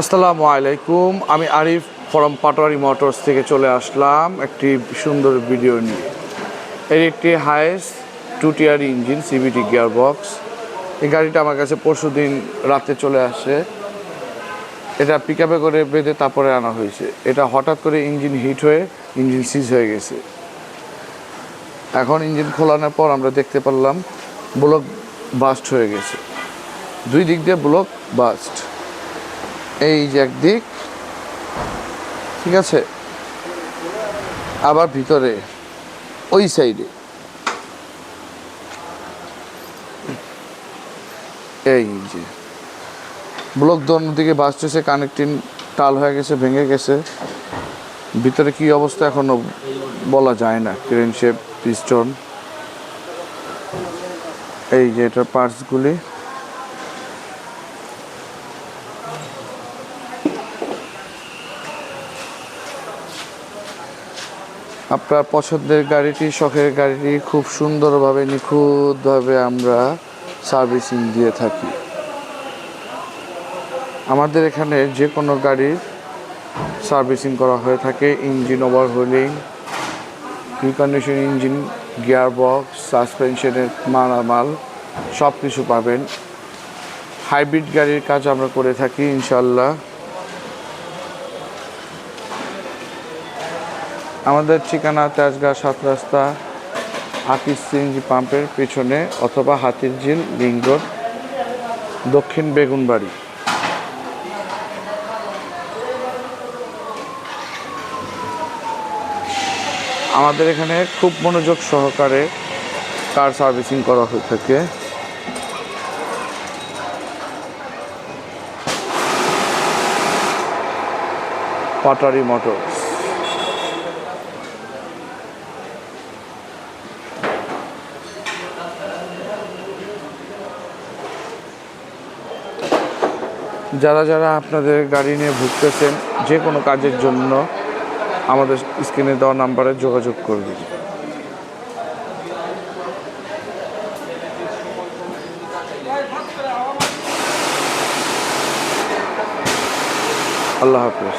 আসসালামু আলাইকুম। আমি আরিফ ফ্রম পাটোয়ারি মোটরস থেকে চলে আসলাম একটি সুন্দর ভিডিও নিয়ে। এর একটি হাইস 2 টিয়ার ইঞ্জিন সিভিটি গিয়ার বক্স। এই গাড়িটা আমার কাছে পরশুদিন রাতে চলে আসে। এটা পিক আপে করে বেঁধে তারপরে আনা হয়েছে। এটা হঠাৎ করে ইঞ্জিন হিট হয়ে ইঞ্জিন সিজ হয়ে গেছে। এখন ইঞ্জিন খোলানোর পর আমরা দেখতে পারলাম ব্লক বাস্ট হয়ে গেছে, দুই দিক দিয়ে ব্লক বাস্ট। এই যে একদিক, ঠিক আছে, আবার ভিতরে ওই সাইডে এই যে ব্লক দোনো দিকে বাস্ট হয়েছে, কানেক্টিং টাল হয়ে গেছে, ভেঙে গেছে। ভিতরে কি অবস্থা এখনো বলা যায় না। ক্রেন শেপ, পিস্টন, এই যে এটার পার্টসগুলি। আপনার পছন্দের গাড়িটি, শখের গাড়িটি খুব সুন্দরভাবে নিখুঁতভাবে আমরা সার্ভিসিং দিয়ে থাকি। আমাদের এখানে যে কোনো গাড়ির সার্ভিসিং করা হয়ে থাকে। Engine overhauling, recondition engine, gear box, সাসপেনশনের মালামাল সব কিছু পাবেন। হাইব্রিড গাড়ির কাজ আমরা করে থাকি ইনশাল্লাহ। আমাদের ঠিকানা তেজগাঁ 7 রাস্তা, হাতির সিএনজি পাম্পের পেছনে, অথবা হাতিরঝিল লিং রোড, দক্ষিণ বেগুনবাড়ি। আমাদের এখানে খুব মনোযোগ সহকারে কার সার্ভিসিং করা হয়ে থাকে। পাটোয়ারি মোটরস। যারা যারা আপনাদের গাড়ি নিয়ে ভুগতেছেন, যে কোনো কাজের জন্য আমাদের স্ক্রিনে দেওয়া নাম্বারে যোগাযোগ করবেন। আল্লাহ হাফেজ।